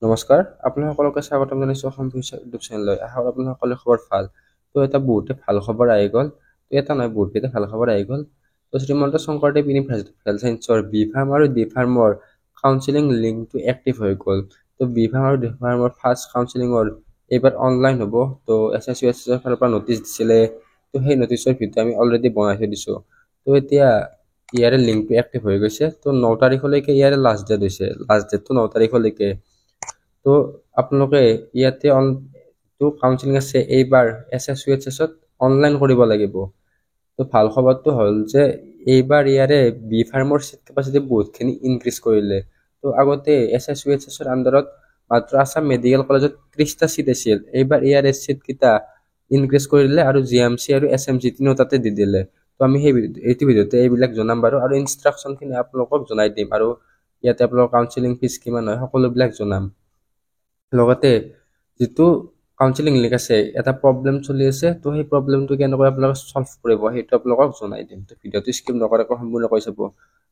নমস্কাৰ, আপোনালোককে স্বাগতম জনাইছোঁ অসম ফিউচাৰ ইউটিউব চেনেললৈ। আশা কৰোঁ আপোনাসকলে খবৰ ভাল। এটা বহুতে ভাল খবৰ আহি গ'ল। এটা নহয় বহুতকেইটা ভাল খবৰ আহি গ'ল। শ্ৰীমন্ত শংকৰদেৱ ইউনিভাৰ্চিটি হেল্থ ছায়েন্সৰ বি ফাৰ্ম আৰু ডি ফাৰ্মৰ কাউন্সিলিং লিংকটো এক্টিভ হৈ গ'ল। বি ফাৰ্ম আৰু ডি ফাৰ্মৰ ফাৰ্ষ্ট কাউন্সিলিঙৰ এইবাৰ অনলাইন হ'ব। এছ এছ ফালৰ পৰা নটিচ দিছিলে। সেই নটিচৰ ভিডিঅ' আমি অলৰেডি বনাই থৈ দিছোঁ। এতিয়া ইয়াৰে লিংকটো এক্টিভ হৈ গৈছে। 9 তাৰিখলৈকে ইয়াৰে লাষ্ট ডেট হৈছে। লাষ্ট ডেটটো 9 তাৰিখলৈকে। তো আপোনালোকে ইয়াতে কাউন্সিলিং আছে এইবাৰ এছ এছ অনলাইন কৰিব লাগিব। ভাল খবৰটো হ'ল যে এইবাৰ ইয়াৰে বি ফাৰ্মৰ চিট কেপাচিটি বহুতখিনি ইনক্ৰিজ কৰিলে। আগতে এছ এছ আণ্ডাৰত মাত্ৰ আছাম মেডিকেল কলেজত 30টা চিট আছিল। এইবাৰ ইয়াৰে চিট কেইটা ইনক্ৰিজ কৰি দিলে আৰু জি এম চি আৰু এছ এম জি তিনিও তাতে দি দিলে। আমি এইটো ভিডিঅ'তে এইবিলাক জনাম বাৰু, আৰু ইনষ্ট্ৰাকশ্যনখিনি আপোনালোকক জনাই দিম, আৰু ইয়াতে আপোনালোকৰ কাউন্সিলিং ফিজ কিমান হয় সকলোবিলাক জনাম। লগতে যিটো কাউন্সিলিং লিংক আছে, এটা প্ৰব্লেম চলি আছে, সেই প্ৰব্লেমটো কেনেকৈ আপোনালোকে সলভ কৰিব সেইটো আপোনালোকক জনাই দিম। ভিডিঅ'টো স্কিপ নকৰাকৈ সম্পূৰ্ণকৈ চাব।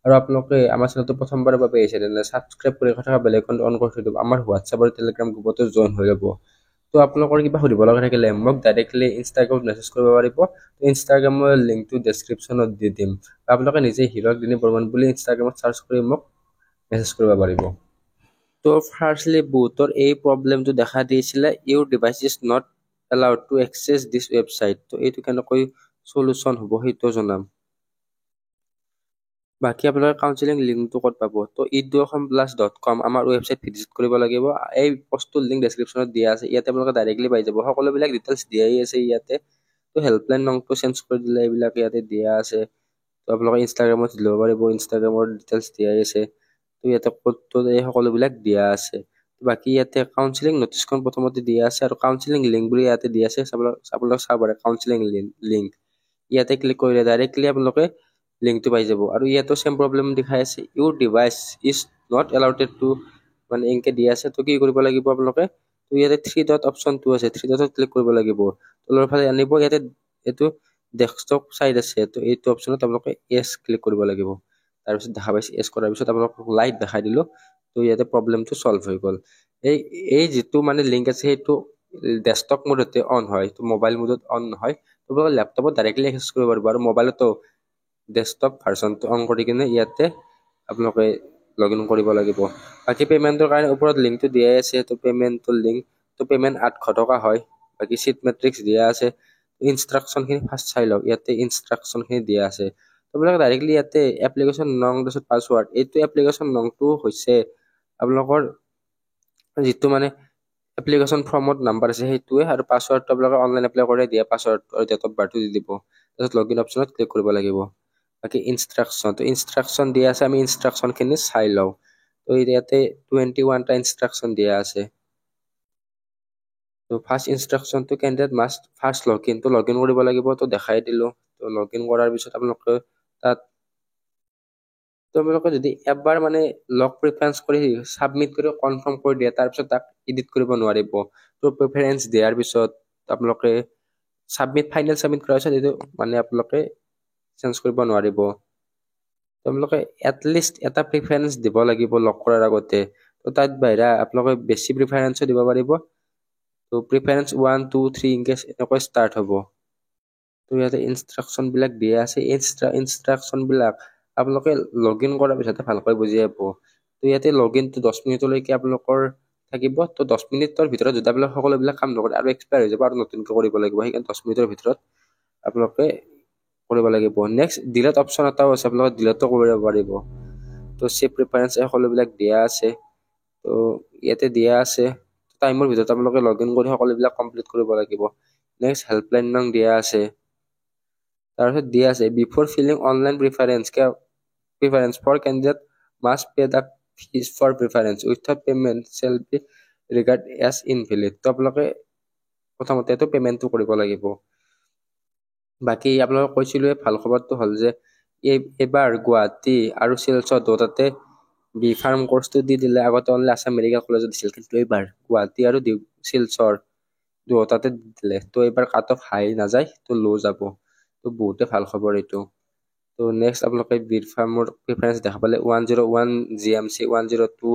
আৰু আপোনালোকে আমাৰ চেনেলটো প্ৰথমবাৰৰ বাবে আহিছে তেনেহ'লে ছাবস্ক্ৰাইব কৰি থকা বেল আইকনটো অন কৰি থৈ দিব। আমাৰ হোৱাটছআপ আৰু টেলিগ্ৰাম গ্ৰুপতো জইন হৈ যাব। আপোনালোকৰ কিবা সুধিব লগা থাকিলে মোক ডাইৰেক্টলি ইনষ্টাগ্ৰামত মেছেজ কৰিব পাৰিব। ইনষ্টাগ্ৰামৰ লিংকটো ডেছক্ৰিপশ্যনত দি দিম। আপোনালোকে নিজে হিৰক দিনী বৰ্মন বুলি ইনষ্টাগ্ৰামত চাৰ্চ কৰি মোক মেছেজ কৰিব পাৰিব। ফাৰ্ষ্টলি বহুতৰ এই প্ৰব্লেমটো দেখা দিছিলে, your device is not allowed to access this website. এইটো কেনেকৈ চলুশ্যন হ'ব সেইটো জনাম। বাকী আপোনালোকে কাউন্সিলিং লিংকটো ক'ত পাব? edu-assam+.com আমাৰ ৱেবছাইট ভিজিট কৰিব লাগিব। এই পষ্টটোৰ লিংক ডেছক্ৰিপশ্যনত দিয়া আছে। ইয়াতে আপোনালোকে ডাইৰেক্টলি পাই যাব। সকলোবিলাক ডিটেইলছ দিয়াই আছে ইয়াতে। হেল্পলাইন নম্বৰটো চেঞ্জ কৰি দিলে এইবিলাক ইয়াতে দিয়া আছে। আপোনালোকে ইনষ্টাগ্ৰামত ল'ব পাৰিব। ইনষ্টাগ্ৰামৰ ডিটেইলছ দিয়াই আছে। ইয়াতে ক'ত এই সকলোবিলাক দিয়া আছে। বাকী ইয়াতে কাউন্সিলিং নটিচখন প্ৰথমতে দিয়া আছে, আৰু কাউন্সিলিং লিংক বুলি ইয়াতে দিয়া আছে। আপোনালোকে চাব পাৰে কাউন্সিলিং লিংক। ইয়াতে ক্লিক কৰিলে ডাইৰেক্টলি আপোনালোকে লিংকটো পাই যাব। আৰু ইয়াতো চেম প্ৰব্লেম দেখাই আছে, ইউৰ ডিভাইচ ইজ নট এলাউডেড টু, মানে এনেকে দিয়া আছে। কি কৰিব লাগিব আপোনালোকে? ইয়াতে 3 ডট অপশ্যনটো আছে, 3 ডটত ক্লিক কৰিব লাগিব। তলৰ ফালে আনিব, ইয়াতে এইটো ডেস্কটপ চাইড আছে। এইটো অপশ্যনত আপোনালোকে এছ ক্লিক কৰিব লাগিব। তাৰপিছত দেখা পাইছে এছ কৰাৰ পিছত আপোনালোকক লাইট দেখাই দিলোঁ। ইয়াতে প্ৰব্লেমটো চল্ভ হৈ গ'ল। এই যিটো মানে লিংক আছে সেইটো ডেস্কটপ মোডতে অন হয়, মোবাইল মোডত অন নহয়। আপোনালোকে লেপটপত ডাইৰেক্টলি এক্সেছ কৰিব পাৰিব, আৰু মোবাইলতো ডেস্কটপ ভাৰ্চনটো অন কৰি কিনে ইয়াতে আপোনালোকে লগ ইন কৰিব লাগিব। বাকী পে'মেণ্টৰ কাৰণে ওপৰত লিংকটো দিয়াই আছে। পে'মেণ্টৰ লিংক, পে'মেণ্ট 800 টকা হয়। বাকী চিট মেট্ৰিক্স দিয়া আছে। ইনষ্ট্ৰাকশ্যনখিনি ফাৰ্ষ্ট চাই লওক। ইয়াতে ইনষ্ট্ৰাকশ্যনখিনি দিয়া আছে। আপোনালোকে ডাইৰেক্টলি ইয়াতে এপ্লিকেশ্যন নং তাৰপিছত পাছৱাৰ্ড, এইটো এপ্লিকেশ্যন নংটো হৈছে আপোনালোকৰ যিটো মানে এপ্লিকেশ্যন ফৰ্মত নাম্বাৰ আছে সেইটোৱে, আৰু পাছৱাৰ্ডটো আপোনালোকে অনলাইন এপ্লাই কৰি দিয়া পাছৱাৰ্ড আৰু ডেট অফ বাৰ্থটো দি দিব। তাৰপিছত লগ ইন অপশ্যনত ক্লিক কৰিব লাগিব। বাকী ইনষ্ট্ৰাকশ্যন দিয়া আছে, আমি ইনষ্ট্ৰাকশ্যনখিনি চাই লওঁ। ইয়াতে 21টা ইনষ্ট্ৰাকশ্যন দিয়া আছে। ফাৰ্ষ্ট ইনষ্ট্ৰাকশ্যনটো candidate must first log in কৰিব লাগিব। দেখাই দিলোঁ। লগ ইন কৰাৰ পিছত আপোনালোকে তাত আপোনালোকে যদি এবাৰ মানে লগ প্ৰিফাৰেঞ্চ কৰি ছাবমিট কৰি কনফাৰ্ম কৰি দিয়ে, তাৰপিছত তাক এডিট কৰিব নোৱাৰিব। প্ৰিফাৰেঞ্চ দিয়াৰ পিছত আপোনালোকে ফাইনেল ছাবমিট কৰাৰ পিছত এইটো মানে আপোনালোকে চেঞ্জ কৰিব নোৱাৰিব। আপোনালোকে এটলিষ্ট এটা প্ৰিফাৰেঞ্চ দিব লাগিব লগ কৰাৰ আগতে। তাত বাহিৰা আপোনালোকে বেছি প্ৰিফাৰেঞ্চো দিব পাৰিব। প্ৰিফাৰেঞ্চ 1, 2, 3 এনেকৈ ষ্টাৰ্ট হ'ব। ইয়াতে ইনষ্ট্ৰাকশ্যনবিলাক দিয়া আছে। ইনষ্ট্ৰাকশ্যনবিলাক আপোনালোকে লগ ইন কৰাৰ পিছতে ভালকৈ বুজি পাব। ইয়াতে লগ ইনটো 10 মিনিটলৈকে আপোনালোকৰ থাকিব। 10 মিনিটৰ ভিতৰত যদি আপোনালোকে সকলোবিলাক কাম নকৰে আৰু এক্সপায়াৰ হৈ যাব, আৰু নতুনকৈ কৰিব লাগিব। সেইকাৰণে 10 মিনিটৰ ভিতৰত আপোনালোকে কৰিব লাগিব। নেক্সট ডিলেট অপশ্যন এটাও আছে, আপোনালোকে ডিলেটো কৰিব পাৰিব। চেভ প্ৰিফাৰেঞ্চ সকলোবিলাক দিয়া আছে। ইয়াতে দিয়া আছে টাইমৰ ভিতৰত আপোনালোকে লগ ইন কৰি সকলোবিলাক কমপ্লিট কৰিব লাগিব। নেক্সট হেল্পলাইন নং দিয়া আছে। তাৰপিছত দিয়া আছে before filling online preference for candidate must pay the fees for preference without payment shall be regard as invalid. আপোনালোকে প্ৰথমতে পে'মেণ্টটো কৰিব লাগিব। বাকী আপোনালোকক কৈছিলোঁৱে, ভাল খবৰটো হ'ল যে এইবাৰ গুৱাহাটী আৰু শিলচৰ দুটাতে বি ফাৰ্ম কৰ্চটো দি দিলে। আগতে অনলি আছাম মেডিকেল কলেজত দিছিল, কিন্তু এইবাৰ গুৱাহাটী আৰু শিলচৰ দুটাতে দিলে। এইবাৰ কাট অফ হাই নাযায়, ল' যাব। বহুতে ভাল খবৰ এইটো। নেক্সট আপোনালোকে বি ফাৰ্মৰ প্ৰিফাৰেঞ্চ দেখা পালে 101 GMC, 102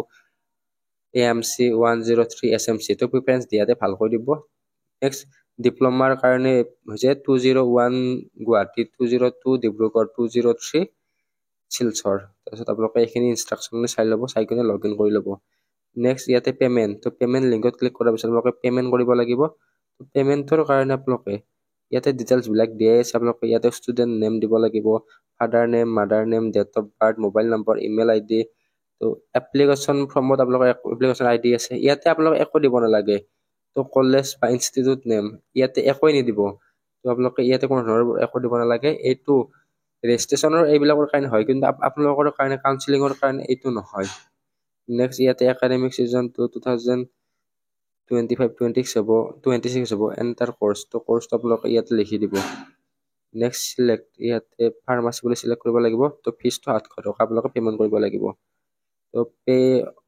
AMC 103 SMC তো প্ৰিফাৰেঞ্চ দিয়াতে ভালকৈ দিব। নেক্সট ডিপ্ল'মাৰ কাৰণে হৈছে 201 গুৱাহাটী, 202 ডিব্ৰুগড়, 203 শিলচৰ। তাৰপিছত আপোনালোকে এইখিনি ইনষ্ট্ৰাকশ্যন চাই ল'ব, চাই কিনে লগ ইন কৰি ল'ব। নেক্সট ইয়াতে পে'মেণ্ট, তো পে'মেণ্ট লিংকত ক্লিক কৰাৰ পিছত আপোনালোকে পে'মেণ্ট কৰিব লাগিব। পে'মেণ্টৰ কাৰণে আপোনালোকে ইয়াতে ডিটেইলছবিলাক দিয়াই আছে। আপোনালোকে ইয়াতে ষ্টুডেণ্ট নেম দিব লাগিব, father name, mother name, date of birth, mobile number, email ID। তো এপ্লিকেশ্যন ফৰ্মত আপোনালোকৰ এপ্লিকেশ্যন ID আছে, ইয়াতে আপোনালোকে একো দিব নালাগে। তো কলেজ বা ইনষ্টিটিউট নেম ইয়াতে একোৱে নিদিব। তো আপোনালোকে ইয়াতে কোনো ধৰণৰ একো দিব নালাগে। এইটো ৰেজিষ্ট্ৰেশ্যনৰ এইবিলাকৰ কাৰণে হয়, কিন্তু আপোনালোকৰ কাৰণে কাউন্সিলিঙৰ কাৰণে এইটো নহয়। নেক্সট ইয়াতে একাডেমিক ছিজনটো 2025-26 হ'ব। এণ্টাৰ কোৰ্চ, তো কোৰ্চটো আপোনালোকে ইয়াতে লিখি দিব। নেক্সট চিলেক্ট, ইয়াতে ফাৰ্মাচী বুলি চিলেক্ট কৰিব লাগিব। তো ফিজটো 800 টকা আপোনালোকে পে'মেণ্ট কৰিব লাগিব। তো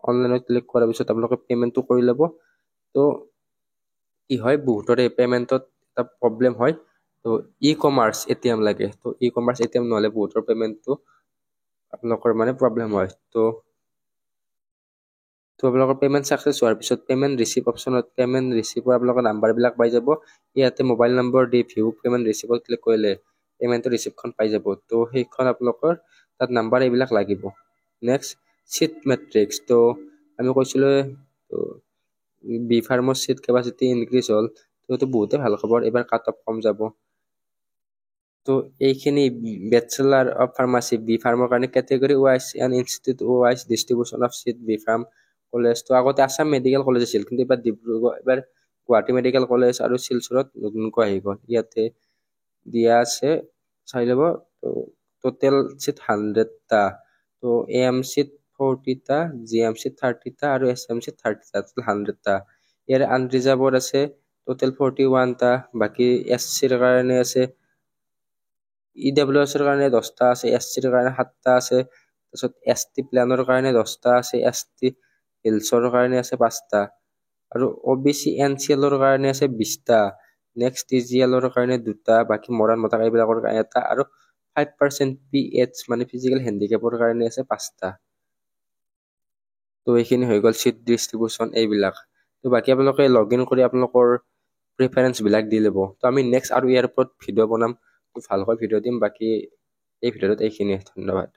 অনলাইনত ক্লিক কৰাৰ পিছত আপোনালোকে পে'মেণ্টটো কৰি ল'ব। তো কি হয়, বহুতৰে পে'মেণ্টত এটা প্ৰব্লেম হয়। তো ই-কমাৰ্চ ATM লাগে। তো ই-কমাৰ্চ ATM নহ'লে বহুতৰ পে'মেণ্টটো আপোনালোকৰ মানে প্ৰব্লেম হয়। তো আপোনালোকৰ পে'মেণ্ট ছাকচেছ হোৱাৰ পিছত পে'মেণ্ট ৰিচিভ অপশ্যনত পে'মেণ্ট ৰিচিভৰ আপোনালোকৰ নাম্বাৰবিলাক পাই যাব। ইয়াতে মোবাইল নম্বৰ দি ভিউ পে'মেণ্ট ৰিচিভত ক্লিক কৰিলে পে'মেণ্টৰ ৰিচিপ্টখন পাই যাব। তো সেইখন আপোনালোকৰ তাত নাম্বাৰ এইবিলাক লাগিব। নেক্সট চিট মেট্ৰিক্স, তো আমি কৈছিলোঁ বি ফাৰ্মৰ চিট কেপাচিটি ইনক্ৰিজ হ'ল। তো এইটো বহুতে ভাল খবৰ, এইবাৰ কাট অফ কম যাব। তো এইখিনি বেচেলাৰ অফ ফাৰ্মাচী বি ফাৰ্মৰ কাৰণে category wise and institute wise distribution of seat B pharm college. তো আগতে আছাম মেডিকেল কলেজ আছিল, কিন্তু এইবাৰ গুৱাহাটী মেডিকেল কলেজ আৰু শিলচৰত নতুনকৈ আহি গ'ল। ইয়াতে দিয়া আছে, চাই ল'ব। তো টোটেল চিট 100টা। তো AMCত 40টা, GMCত 30টা আৰু SMCত 30টা, টোটেল 100টা। ইয়াৰ আনৰিজাৰ্ভত আছে টোটেল 41টা। বাকী SCৰ কাৰণে আছে, EWSৰ কাৰণে 10টা আছে, SCৰ কাৰণে 7টা আছে। তাৰপিছত ST প্লেনৰ কাৰণে 10টা আছে, ST হিলছৰ কাৰণে আছে 5টা, আৰু OBC NCLৰ কাৰণে আছে 20টা। নেক্সট TGLৰ কাৰণে 2টা, বাকী মৰাণ মতাক এইবিলাকৰ কাৰণে 1টা, আৰু 5% PH মানে ফিজিকেল হেণ্ডিকেপৰ কাৰণে আছে 5টা। তো এইখিনি হৈ গ'ল চিট ডিষ্ট্ৰিবিউশ্যন এইবিলাক। তো বাকী আপোনালোকে লগ ইন কৰি আপোনালোকৰ প্ৰিফাৰেঞ্চবিলাক দি ল'ব। তো আমি নেক্সট আৰু ইয়াৰ ওপৰত ভিডিঅ' বনাম, ভালকৈ ভিডিঅ' দিম। বাকী এই ভিডিঅ'টোত এইখিনিয়ে, ধন্যবাদ।